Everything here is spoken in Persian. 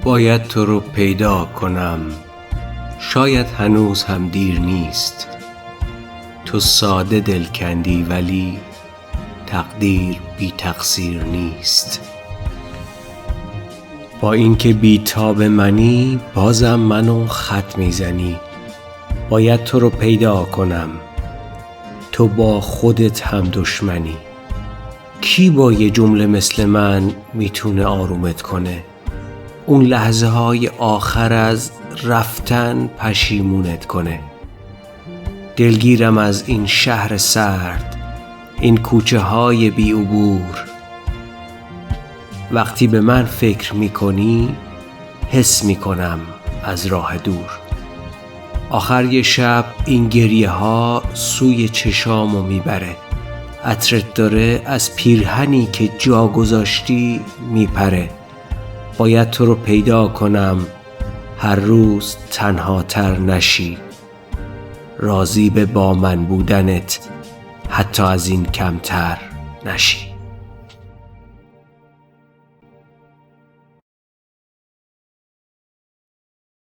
باید تو رو پیدا کنم، شاید هنوز هم دیر نیست. تو ساده دل کندی ولی تقدیر بی تقصیر نیست. با اینکه بی تاب منی بازم منو خط میزنی. باید تو رو پیدا کنم، تو با خودت هم دشمنی. کی با یه جمله مثل من میتونه آرومت کنه؟ اون لحظه های آخر از رفتن پشیمونت کنه. دلگیرم از این شهر سرد، این کوچه های بی عبور. وقتی به من فکر میکنی حس میکنم از راه دور. آخر یه شب این گریه ها سوی چشامو میبره. عطرت داره از پیرهنی که جا گذاشتی میپره. باید تو رو پیدا کنم، هر روز تنها تر نشی. راضی به با من بودنت، حتی از این کمتر نشی.